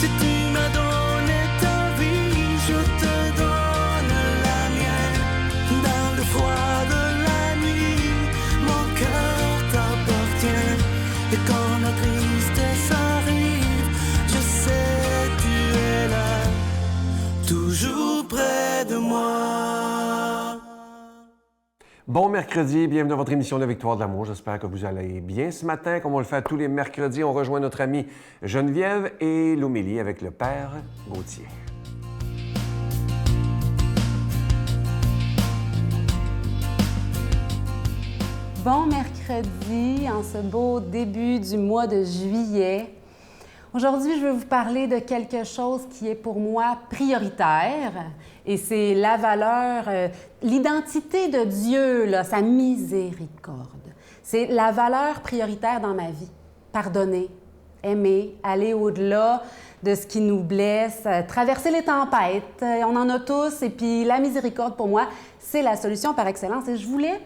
Si tu m'as donné ta vie, je te donne la mienne. Dans le froid de la nuit, mon cœur t'appartient. Et quand la tristesse arrive, je sais tu es là, toujours près de moi. Bon mercredi, bienvenue dans votre émission La Victoire de l'amour. J'espère que vous allez bien ce matin. Comme on le fait tous les mercredis, on rejoint notre amie Geneviève et l'homélie avec le Père Gauthier. Bon mercredi, en ce beau début du mois de juillet. Aujourd'hui, je vais vous parler de quelque chose qui est pour moi prioritaire et c'est la valeur, l'identité de Dieu, là, sa miséricorde. C'est la valeur prioritaire dans ma vie. Pardonner, aimer, aller au-delà de ce qui nous blesse, traverser les tempêtes. On en a tous et puis la miséricorde, pour moi, c'est la solution par excellence. Et je voulais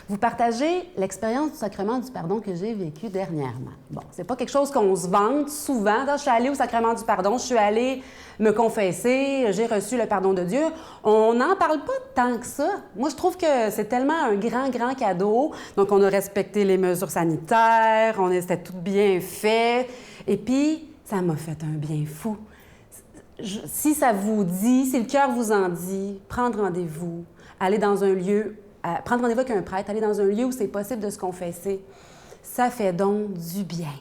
vous partager l'expérience du sacrement du pardon que j'ai vécu dernièrement. Bon, c'est pas quelque chose qu'on se vante souvent. Là, je suis allée au sacrement du pardon, je suis allée me confesser, j'ai reçu le pardon de Dieu. On n'en parle pas tant que ça. Moi, je trouve que c'est tellement un grand, grand cadeau. Donc, on a respecté les mesures sanitaires, c'était tout bien fait. Et puis, ça m'a fait un bien fou. Si ça vous dit, si le cœur vous en dit, prendre rendez-vous, aller dans un lieu, prendre rendez-vous avec un prêtre, aller dans un lieu où c'est possible de se confesser, ça fait donc du bien.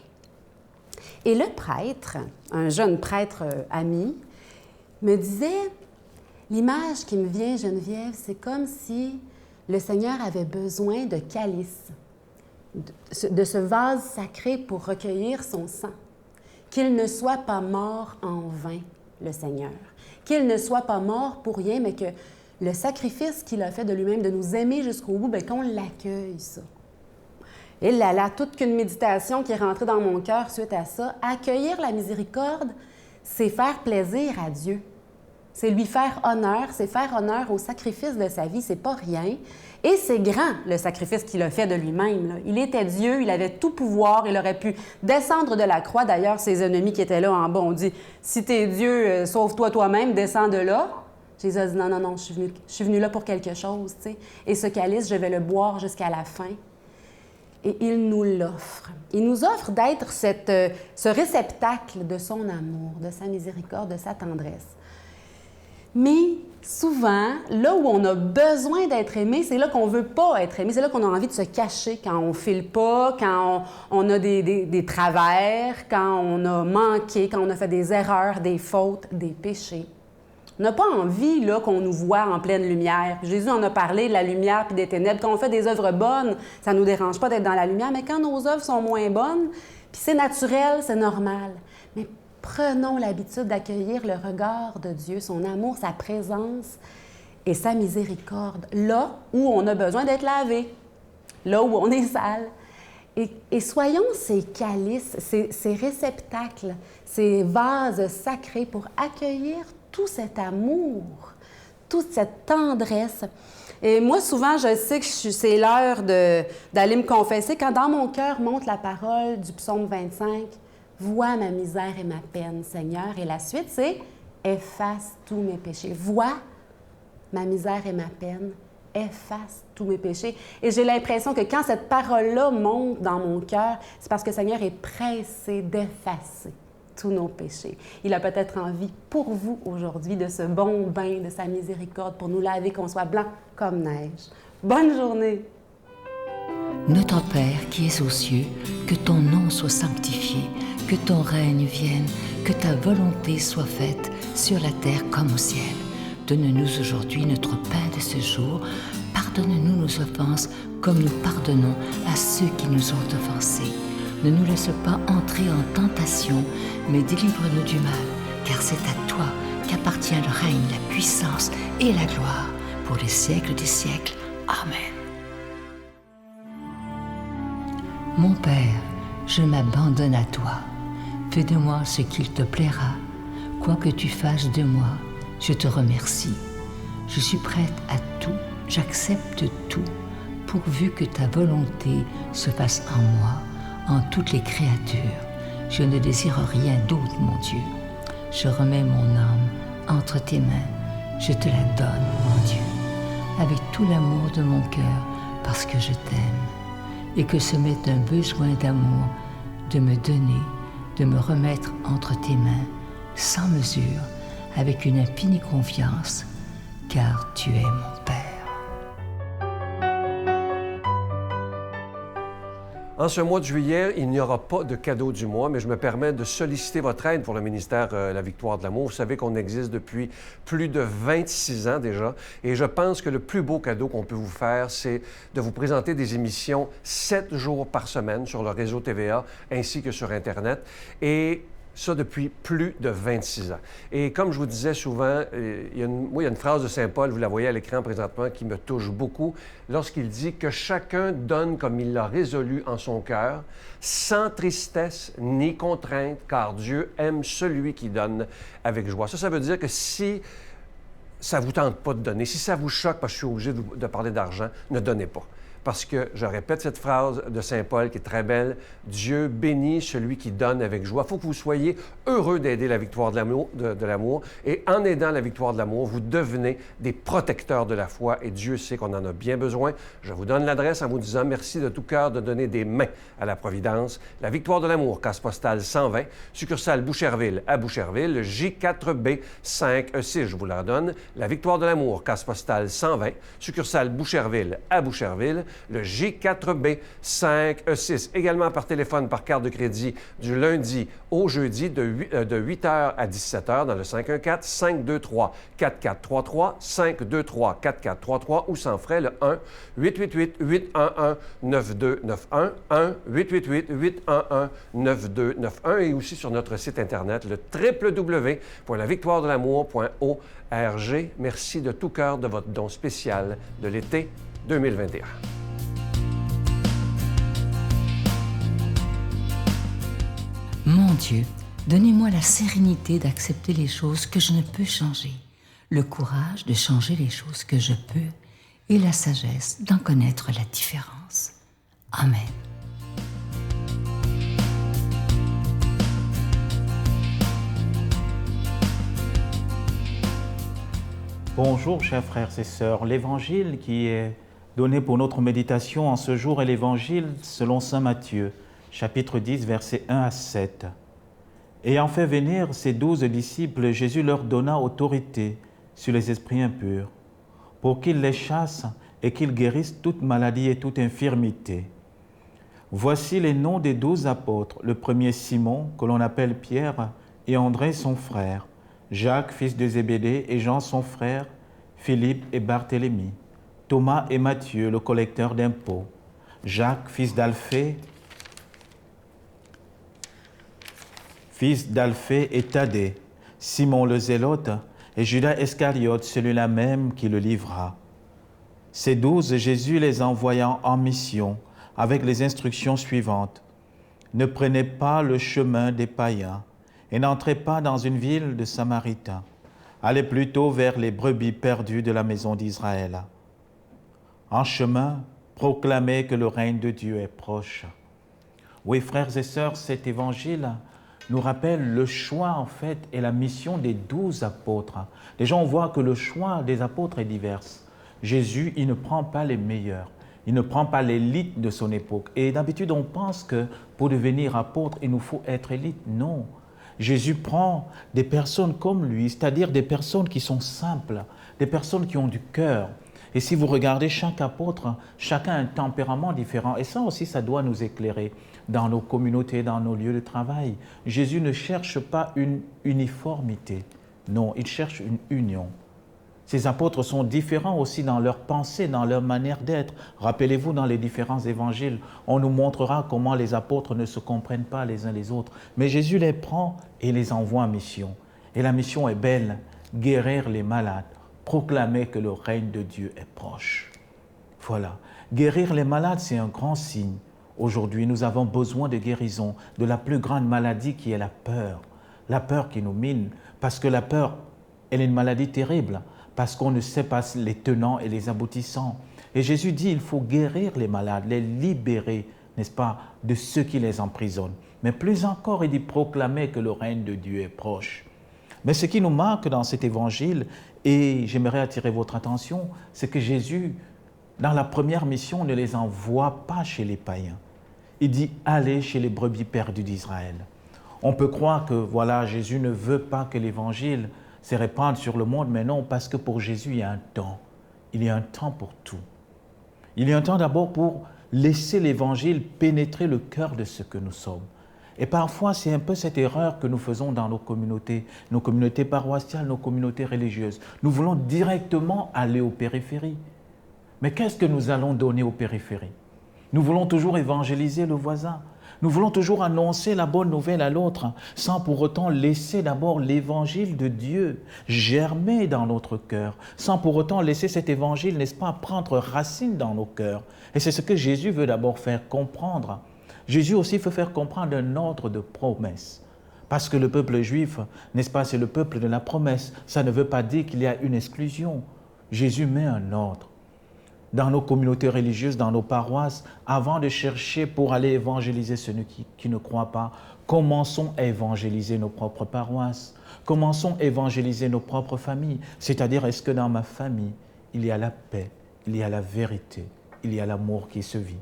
Et le prêtre, un jeune prêtre ami, me disait, l'image qui me vient, Geneviève, c'est comme si le Seigneur avait besoin de calice, de ce vase sacré pour recueillir son sang, qu'il ne soit pas mort en vain, le Seigneur, qu'il ne soit pas mort pour rien, mais que le sacrifice qu'il a fait de lui-même, de nous aimer jusqu'au bout, bien qu'on l'accueille, ça. Et là, toute qu'une méditation qui est rentrée dans mon cœur suite à ça. Accueillir la miséricorde, c'est faire plaisir à Dieu. C'est lui faire honneur, c'est faire honneur au sacrifice de sa vie, c'est pas rien. Et c'est grand, le sacrifice qu'il a fait de lui-même, là. Il était Dieu, il avait tout pouvoir, il aurait pu descendre de la croix. D'ailleurs, ses ennemis qui étaient là en bas ont dit « Si t'es Dieu, sauve-toi toi-même, descends de là ». Jésus a dit non, je suis venu là pour quelque chose, tu sais. Et ce calice, je vais le boire jusqu'à la fin. Et il nous l'offre. Il nous offre d'être ce réceptacle de son amour, de sa miséricorde, de sa tendresse. Mais souvent, là où on a besoin d'être aimé, c'est là qu'on ne veut pas être aimé. C'est là qu'on a envie de se cacher quand on ne file pas, quand on a des travers, quand on a manqué, quand on a fait des erreurs, des fautes, des péchés. On n'a pas envie là, qu'on nous voit en pleine lumière. Jésus en a parlé de la lumière puis des ténèbres. Quand on fait des œuvres bonnes, ça ne nous dérange pas d'être dans la lumière, mais quand nos œuvres sont moins bonnes, puis c'est naturel, c'est normal. Mais prenons l'habitude d'accueillir le regard de Dieu, son amour, sa présence et sa miséricorde, là où on a besoin d'être lavé, là où on est sale. Et soyons ces calices, ces réceptacles, ces vases sacrés pour accueillir tout cet amour, toute cette tendresse. Et moi, souvent, je sais que c'est l'heure d'aller me confesser quand dans mon cœur monte la parole du psaume 25, « Vois ma misère et ma peine, Seigneur. » Et la suite, c'est « Efface tous mes péchés. » Vois ma misère et ma peine, efface tous mes péchés. Et j'ai l'impression que quand cette parole-là monte dans mon cœur, c'est parce que le Seigneur est pressé d'effacer tous nos péchés. Il a peut-être envie pour vous aujourd'hui de ce bon bain de sa miséricorde pour nous laver, qu'on soit blanc comme neige. Bonne journée! Notre Père qui es aux cieux, que ton nom soit sanctifié, que ton règne vienne, que ta volonté soit faite sur la terre comme au ciel. Donne-nous aujourd'hui notre pain de ce jour. Pardonne-nous nos offenses comme nous pardonnons à ceux qui nous ont offensés. Ne nous laisse pas entrer en tentation, mais délivre-nous du mal, car c'est à toi qu'appartient le règne, la puissance et la gloire pour les siècles des siècles. Amen. Mon Père, je m'abandonne à toi. Fais de moi ce qu'il te plaira. Quoi que tu fasses de moi, je te remercie. Je suis prête à tout, j'accepte tout, pourvu que ta volonté se fasse en moi, en toutes les créatures. Je ne désire rien d'autre, mon Dieu. Je remets mon âme entre tes mains. Je te la donne, mon Dieu, avec tout l'amour de mon cœur, parce que je t'aime, et que ce m'est un besoin d'amour de me donner, de me remettre entre tes mains, sans mesure, avec une infinie confiance, car tu es mon Père. En ce mois de juillet, il n'y aura pas de cadeau du mois, mais je me permets de solliciter votre aide pour le ministère La Victoire de l'Amour. Vous savez qu'on existe depuis plus de 26 ans déjà, et je pense que le plus beau cadeau qu'on peut vous faire, c'est de vous présenter des émissions 7 jours par semaine sur le réseau TVA ainsi que sur Internet. Et ça depuis plus de 26 ans. Et comme je vous disais souvent, il y a une phrase de Saint Paul, vous la voyez à l'écran présentement, qui me touche beaucoup, lorsqu'il dit que chacun donne comme il l'a résolu en son cœur, sans tristesse ni contrainte, car Dieu aime celui qui donne avec joie. Ça veut dire que si ça ne vous tente pas de donner, si ça vous choque parce que je suis obligé de parler d'argent, ne donnez pas. Parce que, je répète cette phrase de Saint Paul qui est très belle, Dieu bénit celui qui donne avec joie. Il faut que vous soyez heureux d'aider la victoire de l'amour. Et en aidant la victoire de l'amour, vous devenez des protecteurs de la foi et Dieu sait qu'on en a bien besoin. Je vous donne l'adresse en vous disant merci de tout cœur de donner des mains à la Providence. La victoire de l'amour, case postale 120, succursale Boucherville à Boucherville, J4B 5E6, je vous la redonne. La victoire de l'amour, case postale 120, succursale Boucherville à Boucherville, le J4B 5E6. Également par téléphone, par carte de crédit, du lundi au jeudi de 8h à 17h dans le 514-523-4433, 523-4433 ou sans frais le 1-888-811-9291, 1-888-811-9291 et aussi sur notre site Internet, le www.lavictoiredelamour.org. Merci de tout cœur de votre don spécial de l'été 2021. Mon Dieu, donnez-moi la sérénité d'accepter les choses que je ne peux changer, le courage de changer les choses que je peux et la sagesse d'en connaître la différence. Amen. Bonjour chers frères et sœurs, l'évangile qui est donné pour notre méditation en ce jour est l'évangile selon saint Matthieu, chapitre 10, versets 1 à 7. Ayant fait venir ses 12 disciples, Jésus leur donna autorité sur les esprits impurs, pour qu'ils les chassent et qu'ils guérissent toute maladie et toute infirmité. Voici les noms des 12 apôtres. Le premier Simon, que l'on appelle Pierre, et André son frère, Jacques, fils de Zébédée, et Jean son frère, Philippe et Barthélemy, Thomas et Matthieu, le collecteur d'impôts, Jacques, fils d'Alphée et Thaddée, Simon le Zélote et Judas Iscariote, celui-là même qui le livra. Ces 12, Jésus les envoyant en mission avec les instructions suivantes. Ne prenez pas le chemin des païens et n'entrez pas dans une ville de Samaritains. Allez plutôt vers les brebis perdues de la maison d'Israël. En chemin, proclamez que le règne de Dieu est proche. Oui, frères et sœurs, cet évangile nous rappelle le choix, en fait, et la mission des 12 apôtres. Déjà, on voit que le choix des apôtres est divers. Jésus, il ne prend pas les meilleurs. Il ne prend pas l'élite de son époque. Et d'habitude, on pense que pour devenir apôtre, il nous faut être élite. Non. Jésus prend des personnes comme lui, c'est-à-dire des personnes qui sont simples, des personnes qui ont du cœur. Et si vous regardez chaque apôtre, chacun a un tempérament différent. Et ça aussi, ça doit nous éclairer dans nos communautés, dans nos lieux de travail. Jésus ne cherche pas une uniformité. Non, il cherche une union. Ces apôtres sont différents aussi dans leur pensée, dans leur manière d'être. Rappelez-vous, dans les différents évangiles, on nous montrera comment les apôtres ne se comprennent pas les uns les autres. Mais Jésus les prend et les envoie en mission. Et la mission est belle, guérir les malades, proclamer que le règne de Dieu est proche. Voilà. Guérir les malades, c'est un grand signe. Aujourd'hui, nous avons besoin de guérison de la plus grande maladie qui est la peur qui nous mine, parce que la peur, elle est une maladie terrible, parce qu'on ne sait pas les tenants et les aboutissants. Et Jésus dit, il faut guérir les malades, les libérer, n'est-ce pas, de ceux qui les emprisonnent. Mais plus encore, il dit proclamer que le règne de Dieu est proche. Mais ce qui nous marque dans cet évangile, et j'aimerais attirer votre attention, c'est que Jésus, dans la première mission, ne les envoie pas chez les païens. Il dit « Allez chez les brebis perdues d'Israël ». On peut croire que voilà, Jésus ne veut pas que l'évangile se répande sur le monde, mais non, parce que pour Jésus, il y a un temps. Il y a un temps pour tout. Il y a un temps d'abord pour laisser l'évangile pénétrer le cœur de ce que nous sommes. Et parfois, c'est un peu cette erreur que nous faisons dans nos communautés paroissiales, nos communautés religieuses. Nous voulons directement aller aux périphéries. Mais qu'est-ce que nous allons donner aux périphéries? Nous voulons toujours évangéliser le voisin. Nous voulons toujours annoncer la bonne nouvelle à l'autre, sans pour autant laisser d'abord l'évangile de Dieu germer dans notre cœur, sans pour autant laisser cet évangile, n'est-ce pas, prendre racine dans nos cœurs. Et c'est ce que Jésus veut d'abord faire comprendre. Jésus aussi veut faire comprendre un ordre de promesse. Parce que le peuple juif, n'est-ce pas, c'est le peuple de la promesse. Ça ne veut pas dire qu'il y a une exclusion. Jésus met un ordre. Dans nos communautés religieuses, dans nos paroisses, avant de chercher pour aller évangéliser ceux qui ne croient pas, commençons à évangéliser nos propres paroisses. Commençons à évangéliser nos propres familles. C'est-à-dire, est-ce que dans ma famille, il y a la paix, il y a la vérité, il y a l'amour qui se vit?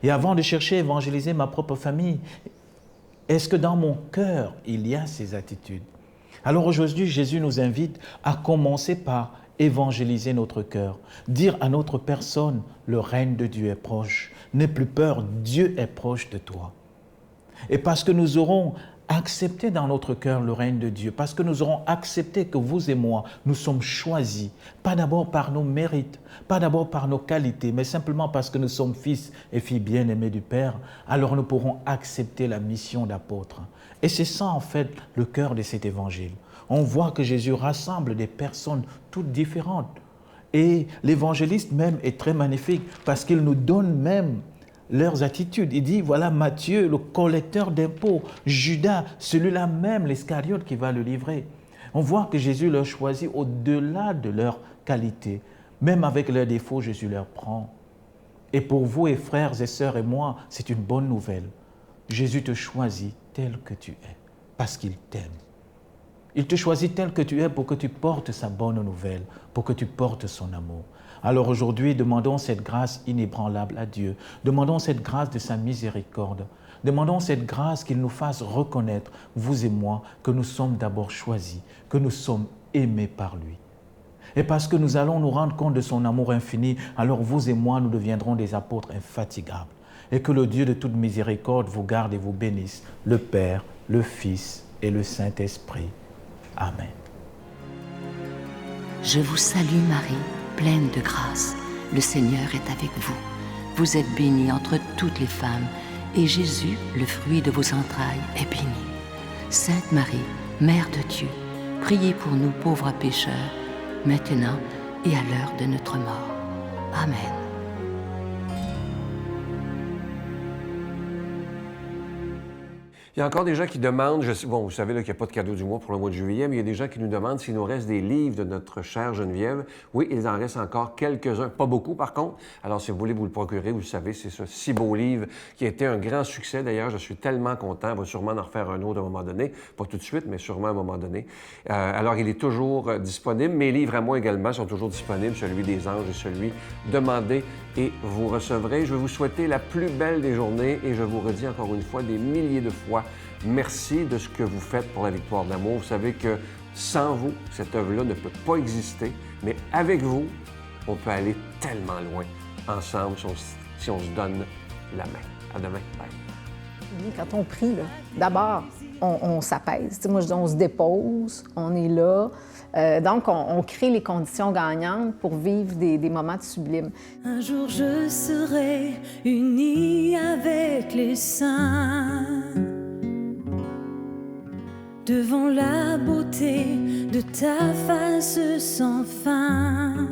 Et avant de chercher à évangéliser ma propre famille, est-ce que dans mon cœur, il y a ces attitudes? Alors aujourd'hui, Jésus nous invite à commencer par évangéliser notre cœur, dire à notre personne, le règne de Dieu est proche. N'aie plus peur, Dieu est proche de toi. Et parce que nous aurons accepté dans notre cœur le règne de Dieu, parce que nous aurons accepté que vous et moi, nous sommes choisis, pas d'abord par nos mérites, pas d'abord par nos qualités, mais simplement parce que nous sommes fils et filles bien-aimés du Père, alors nous pourrons accepter la mission d'apôtre. Et c'est ça en fait le cœur de cet évangile. On voit que Jésus rassemble des personnes toutes différentes. Et l'évangéliste même est très magnifique parce qu'il nous donne même leurs attitudes. Il dit, voilà Matthieu, le collecteur d'impôts, Judas, celui-là même, l'Iscariote qui va le livrer. On voit que Jésus leur choisit au-delà de leurs qualités. Même avec leurs défauts, Jésus leur prend. Et pour vous, et frères et sœurs et moi, c'est une bonne nouvelle. Jésus te choisit tel que tu es, parce qu'il t'aime. Il te choisit tel que tu es pour que tu portes sa bonne nouvelle, pour que tu portes son amour. Alors aujourd'hui, demandons cette grâce inébranlable à Dieu. Demandons cette grâce de sa miséricorde. Demandons cette grâce qu'il nous fasse reconnaître, vous et moi, que nous sommes d'abord choisis, que nous sommes aimés par lui. Et parce que nous allons nous rendre compte de son amour infini, alors vous et moi, nous deviendrons des apôtres infatigables. Et que le Dieu de toute miséricorde vous garde et vous bénisse, le Père, le Fils et le Saint-Esprit. Amen. Je vous salue Marie, pleine de grâce. Le Seigneur est avec vous. Vous êtes bénie entre toutes les femmes, et Jésus, le fruit de vos entrailles, est béni. Sainte Marie, Mère de Dieu, priez pour nous pauvres pécheurs, maintenant et à l'heure de notre mort. Amen. Il y a encore des gens qui demandent, bon, vous savez qu'il n'y a pas de cadeau du mois pour le mois de juillet, mais il y a des gens qui nous demandent s'il nous reste des livres de notre chère Geneviève. Oui, il en reste encore quelques-uns, pas beaucoup par contre. Alors si vous voulez vous le procurer, vous le savez, c'est ce si beau livre qui a été un grand succès. D'ailleurs, je suis tellement content, on va sûrement en refaire un autre à un moment donné, pas tout de suite, mais sûrement à un moment donné. Alors il est toujours disponible. Mes livres à moi également sont toujours disponibles, celui des anges et celui Demandez et vous recevrez. Je vais vous souhaiter la plus belle des journées et je vous redis encore une fois des milliers de fois merci de ce que vous faites pour la victoire de l'amour. Vous savez que sans vous, cette œuvre-là ne peut pas exister, mais avec vous, on peut aller tellement loin ensemble si on se donne la main. À demain. Bye. Quand on prie, d'abord, on s'apaise. Moi, je dis, on se dépose, on est là. Donc, on crée les conditions gagnantes pour vivre des moments de sublime. Un jour, je serai unie avec les saints devant la beauté de ta face sans fin.